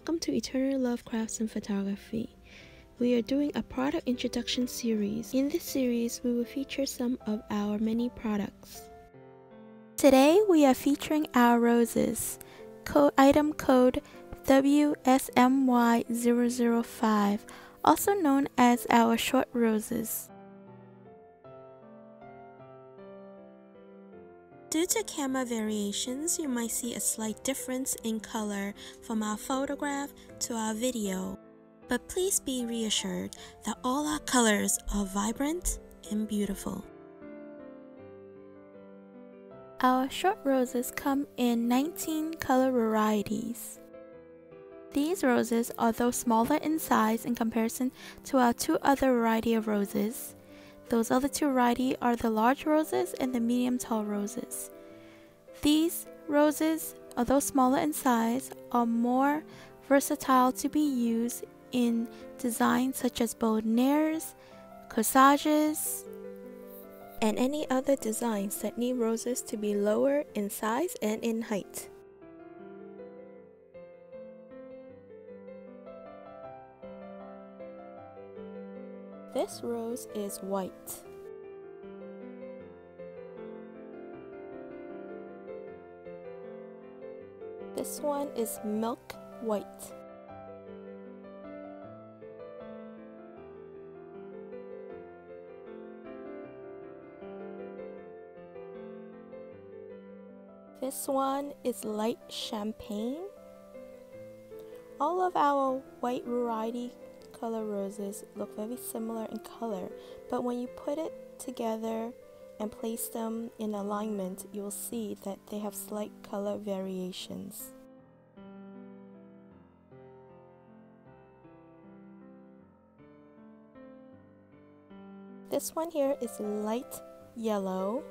Welcome to Eternal Love Crafts and Photography. We are doing a product introduction series. In this series, we will feature some of our many products. Today, we are featuring our roses. Item code WSMY-005, also known as our short roses. Due to camera variations, you might see a slight difference in color from our photograph to our video. But please be reassured that all our colors are vibrant and beautiful. Our short roses come in 19 color varieties. These roses, although smaller in size in comparison to our two other variety of roses, those other two varieties are the large roses and the medium tall roses. These roses, although smaller in size, are more versatile to be used in designs such as boutonnieres, corsages, and any other designs that need roses to be lower in size and in height. This rose is white. This one is milk white. This one is light champagne. All of our white variety color roses look very similar in color, but when you put it together and place them in alignment, you'll see that they have slight color variations. This one here is light yellow.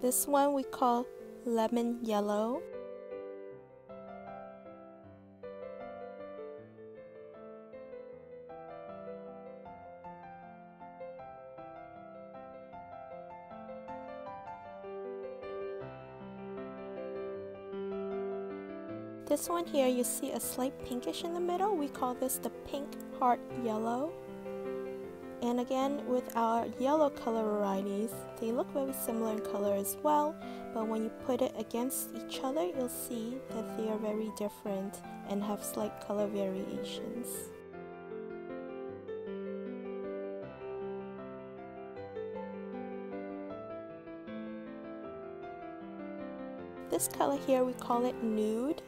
This one we call lemon yellow. This one here, you see a slight pinkish in the middle. We call this the pink heart yellow. And again, with our yellow color varieties, they look very similar in color as well, but when you put it against each other, you'll see that they are very different and have slight color variations. This color here, we call it nude.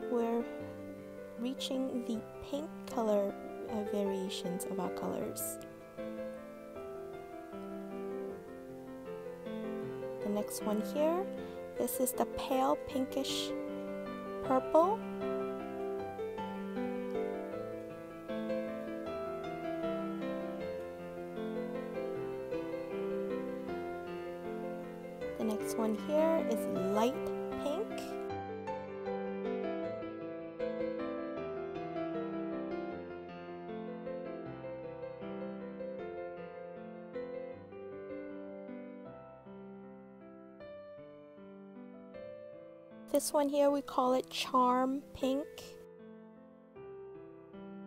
We're reaching the pink color variations of our colors. The next one here, this is the pale pinkish purple. The next one here is light pink. This one here, we call it charm pink.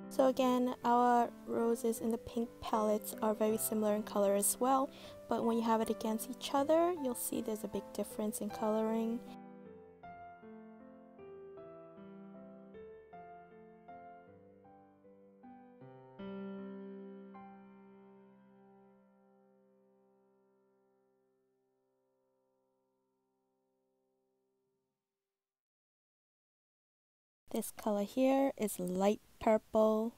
So again, our roses in the pink palettes are very similar in color as well, but when you have it against each other, you'll see there's a big difference in coloring. This color here is light purple.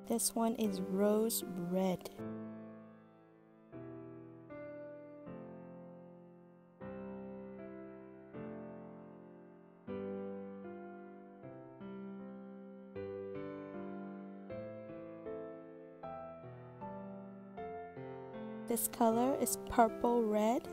This one is rose red. This color is purple red.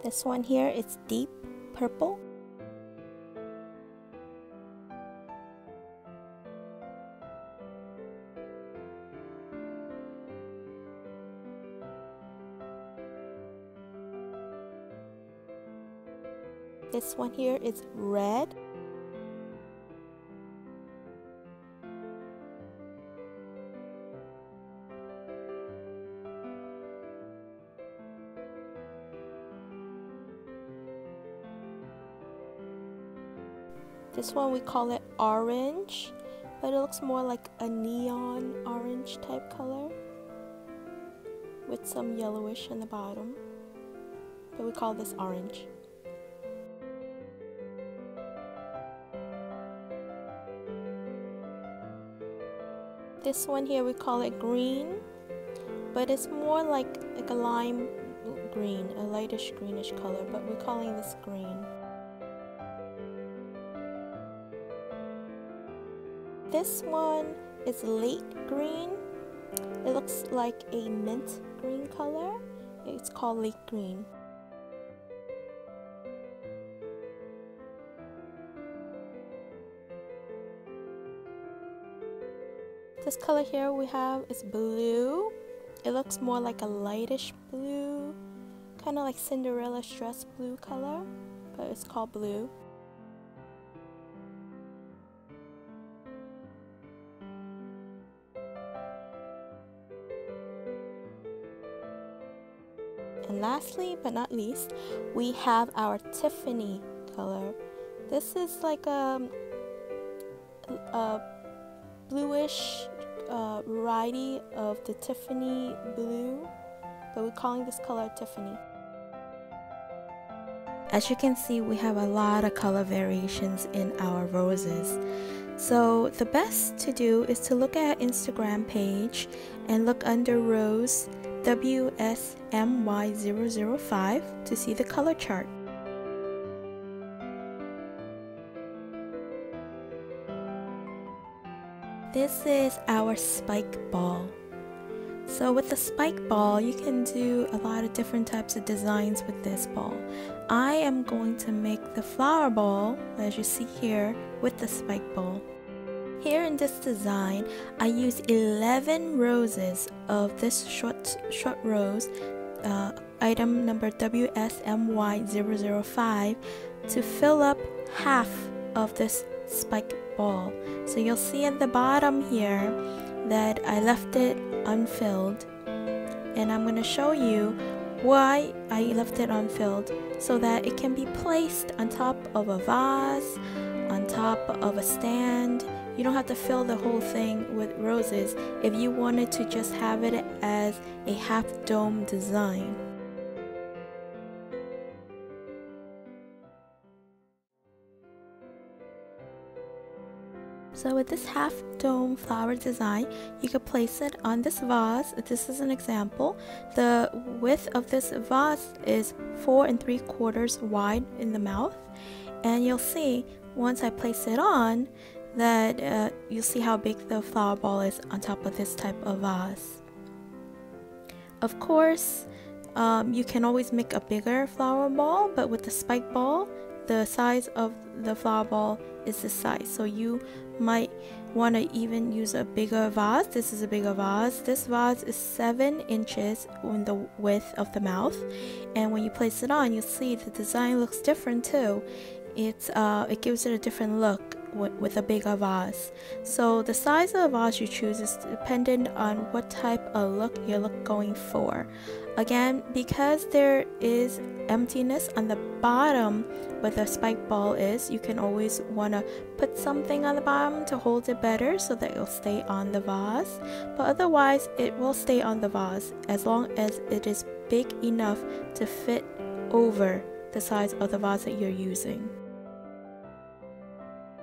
This one here is deep purple. This one here is red. This one we call it orange, but it looks more like a neon orange type color with some yellowish on the bottom, but we call this orange. This one here we call it green, but it's more like a lime green, a lightish greenish color, but we're calling this green. This one is late green. It looks like a mint green color. It's called late green. This color here we have is blue. It looks more like a lightish blue, kind of like Cinderella's dress blue color, but it's called blue. And lastly but not least, we have our Tiffany color. This is like a bluish variety of the Tiffany blue, but we're calling this color Tiffany. As you can see, we have a lot of color variations in our roses. So the best to do is to look at our Instagram page and look under rose WSMY-005 to see the color chart. This is our spike ball. So with the spike ball, you can do a lot of different types of designs with this ball. I am going to make the flower ball, as you see here, with the spike ball. Here in this design, I use 11 roses of this short rose, item number WSMY-005, to fill up half of this spike ball. So you'll see at the bottom here that I left it unfilled, and I'm going to show you why I left it unfilled, so that it can be placed on top of a vase, on top of a stand. You don't have to fill the whole thing with roses if you wanted to just have it as a half dome design. So with this half dome flower design, you could place it on this vase. This is an example. The width of this vase is 4 3/4 wide in the mouth, and you'll see once I place it on that you'll see how big the flower ball is on top of this type of vase. Of course, you can always make a bigger flower ball, but with the spike ball, the size of the flower ball is this size, so you might want to even use a bigger vase. This is a bigger vase. This vase is 7 inches in the width of the mouth, and when you place it on, you'll see the design looks different too. It gives it a different look with a bigger vase. So the size of the vase you choose is dependent on what type of look you're going for. Again, because there is emptiness on the bottom where the spike ball is, you can always want to put something on the bottom to hold it better so that it'll stay on the vase. But otherwise, it will stay on the vase as long as it is big enough to fit over the size of the vase that you're using.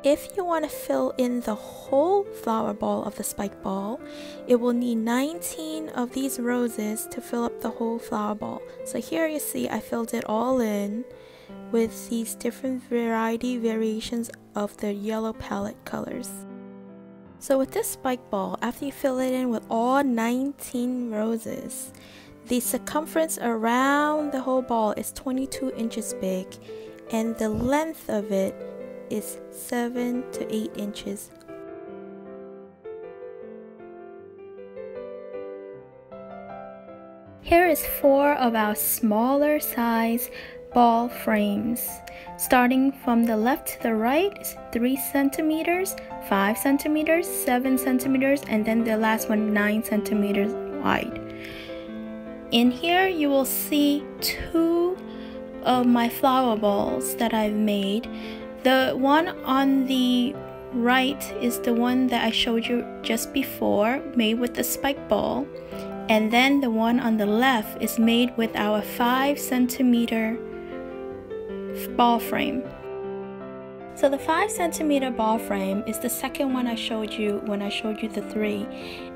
If you want to fill in the whole flower ball of the spike ball, it will need 19 of these roses to fill up the whole flower ball. So here you see I filled it all in with these different variations of the yellow palette colors. So with this spike ball, after you fill it in with all 19 roses, The circumference around the whole ball is 22 inches big, and the length of it is 7 to 8 inches. Here is 4 of our smaller size ball frames. Starting from the left to the right is 3 centimeters, 5 centimeters, 7 centimeters, and then the last one 9 centimeters wide. In here you will see 2 of my flower balls that I've made. The one on the right is the one that I showed you just before, made with the spike ball. And then the one on the left is made with our 5 centimeter ball frame. So the 5 centimeter ball frame is the second one I showed you when I showed you the 3.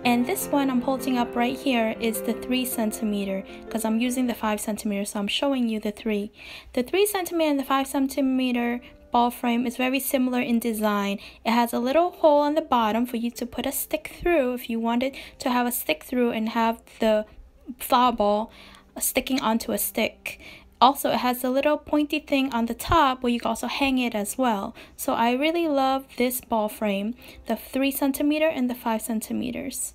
And this one I'm holding up right here is the 3 centimeter because I'm using the 5 centimeter, so I'm showing you the 3. The 3 centimeter and the 5 centimeter ball frame is very similar in design. It has a little hole on the bottom for you to put a stick through if you wanted to have a stick through and have the flower ball sticking onto a stick. Also, it has a little pointy thing on the top where you can also hang it as well. So I really love this ball frame, the 3 centimeter and the 5 centimeters.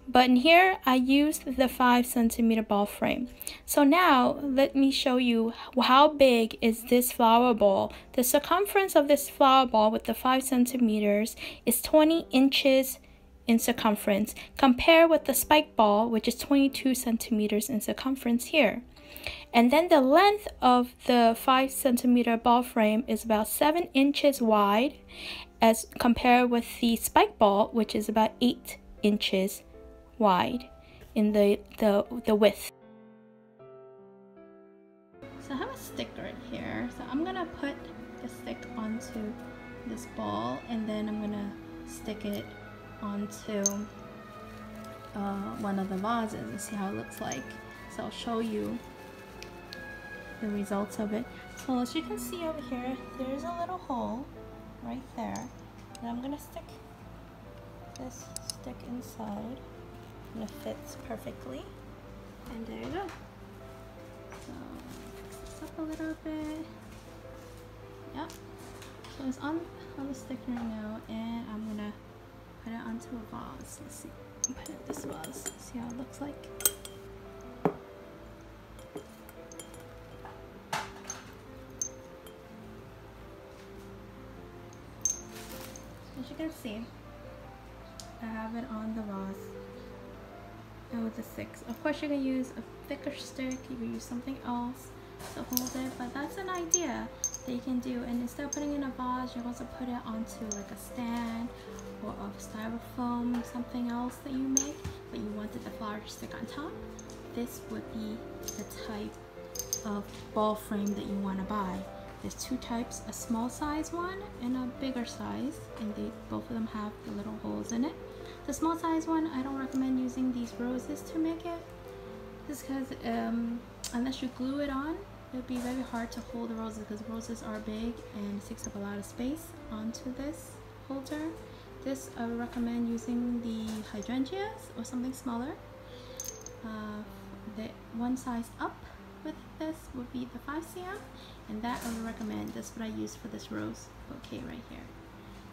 But in here, I used the 5 centimeter ball frame. So now, let me show you how big is this flower ball. The circumference of this flower ball with the 5 centimeters is 20 inches in circumference. Compare with the spike ball, which is 22 centimeters in circumference here. And then the length of the 5 centimeter ball frame is about 7 inches wide as compared with the spike ball, which is about 8 inches wide in the width. So I have a stick right here. So I'm gonna put the stick onto this ball and then I'm gonna stick it onto one of the vases and see how it looks like. So I'll show you the results of it. So as you can see over here, there's a little hole right there, and I'm gonna stick this stick inside, and it fits perfectly. And there you go. So fix this up a little bit. Yep. So it's on the stick right now, and I'm gonna put it onto a vase. Let's see. Put it in this vase. See how it looks like. As you can see, I have it on the vase and with the sticks. Of course, you can use a thicker stick, you can use something else to hold it, but that's an idea that you can do. And instead of putting it in a vase, you can also put it onto like a stand or a styrofoam, something else that you make, but you wanted the flower to stick on top. This would be the type of ball frame that you want to buy. There's 2 types, a small size one and a bigger size, and both of them have the little holes in it. The small size one, I don't recommend using these roses to make it, just because unless you glue it on, it would be very hard to hold the roses because roses are big and it takes up a lot of space onto this holder. This I would recommend using the hydrangeas or something smaller. The one size up with this would be the 5 cm, and that I would recommend. That's what I use for this rose bouquet right here.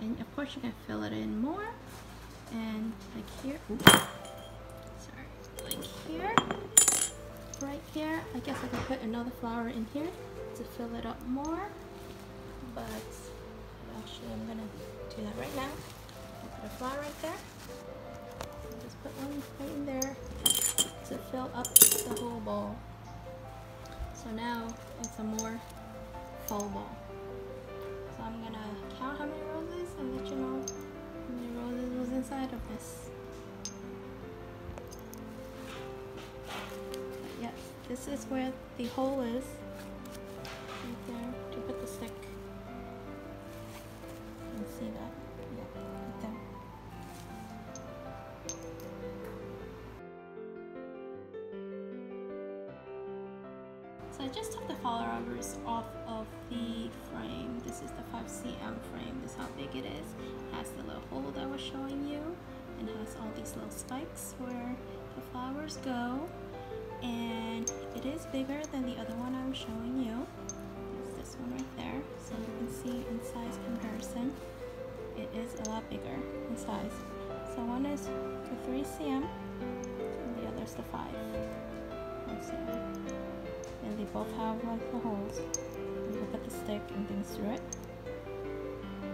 And of course you can fill it in more, and like here, oops, sorry, like here, right here, I guess I could put another flower in here to fill it up more, but actually I'm gonna do that right now. I'll put a flower right there, and just put one right in there to fill up the whole bowl. So now it's a more full bowl. So I'm gonna count how many roses and let you know how many roses was inside of this. But yes, this is where the hole is, right there, to put the stick. You can see that, yeah, right there. So I just took the flower rubbers off of the frame. This is the 5 cm frame. This is how big it is. It has the little hole that I was showing you, and it has all these little spikes where the flowers go. and it is bigger than the other one I was showing you. It's this one right there, so you can see in size comparison it is a lot bigger in size. So one is the 3 cm and the other is the 5 cm, and they both have like the holes. You can put the stick and things through it,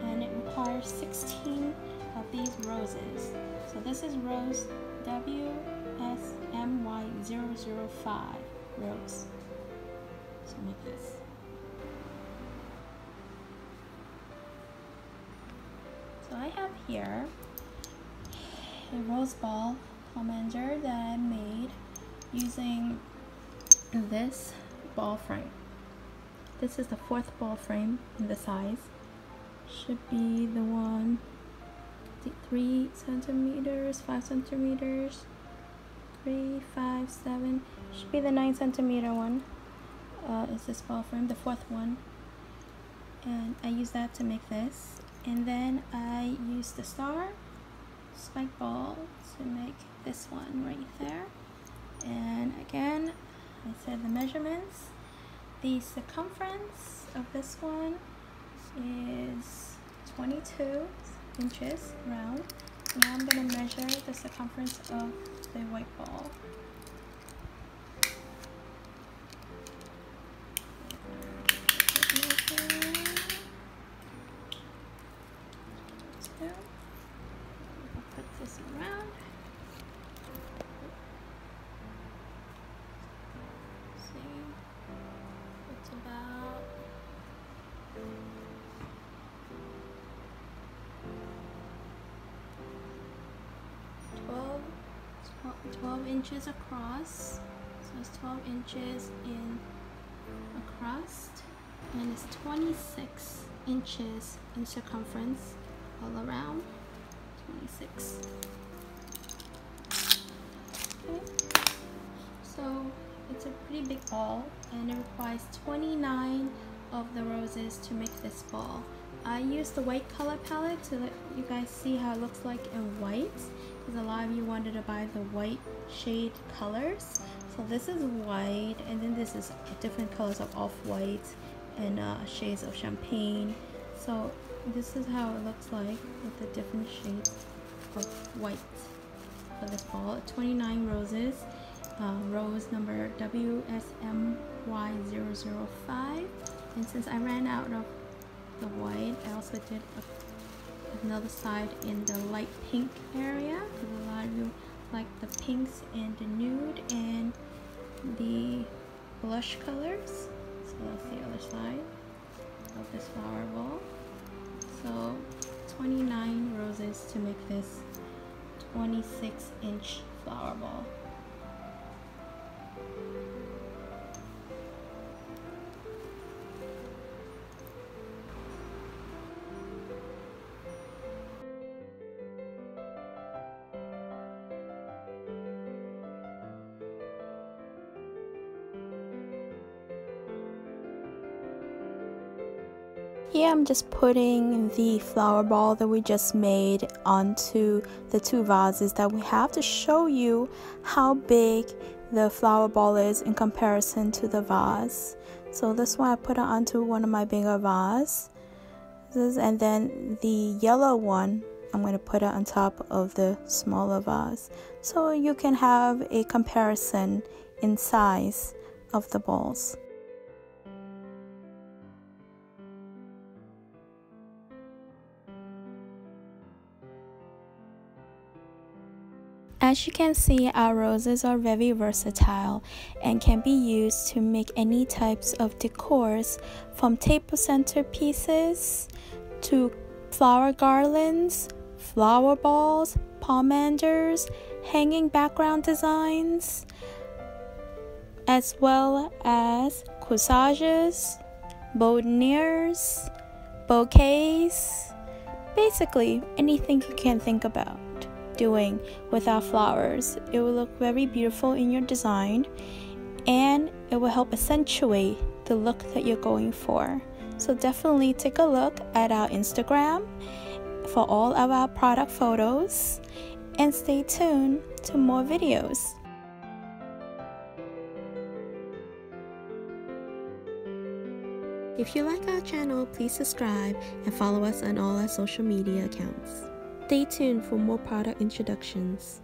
and it requires 16 of these roses. So this is rose WSMY-005 rose. So make this. So I have here a rose ball pomander that I made using this ball frame. This is the 4th ball frame in the size. Should be the one 3 centimeters, 5 centimeters, 3, 5, 7. Should be the 9 centimeter one. Is this ball frame, the 4th one. And I use that to make this. And then I use the star spike ball to make this one right there. And again, I said the measurements. The circumference of this one is 22 inches round. Now I'm going to measure the circumference of the white ball. I'll put this around. See, it's about 12 inches across. So it's 12 inches in across, and it's 26 inches in circumference all around. 26. Okay, so it's a pretty big ball, and it requires 29 of the roses to make this ball. I used the white color palette to let you guys see how it looks like in white, because a lot of you wanted to buy the white shade colors. So this is white, and then this is different colors of off-white and shades of champagne. So this is how it looks like with the different shades of white for this ball. 29 roses, rose number WSMY-005. And since I ran out of the white, I also did another side in the light pink area, because a lot of you like the pinks and the nude and the blush colors. So that's the other side of this flower ball. So 29 roses to make this 26-inch flower ball. Here I'm just putting the flower ball that we just made onto the 2 vases that we have to show you how big the flower ball is in comparison to the vase. So this one I put it onto one of my bigger vases, and then the yellow one I'm going to put it on top of the smaller vase, so you can have a comparison in size of the balls. As you can see, our roses are very versatile and can be used to make any types of decors, from table centerpieces to flower garlands, flower balls, pomanders, hanging background designs, as well as corsages, boutonnieres, bouquets, basically anything you can think about doing with our flowers. It will look very beautiful in your design, and it will help accentuate the look that you're going for. So definitely take a look at our Instagram for all of our product photos, and stay tuned to more videos. If you like our channel, please subscribe and follow us on all our social media accounts. Stay tuned for more product introductions.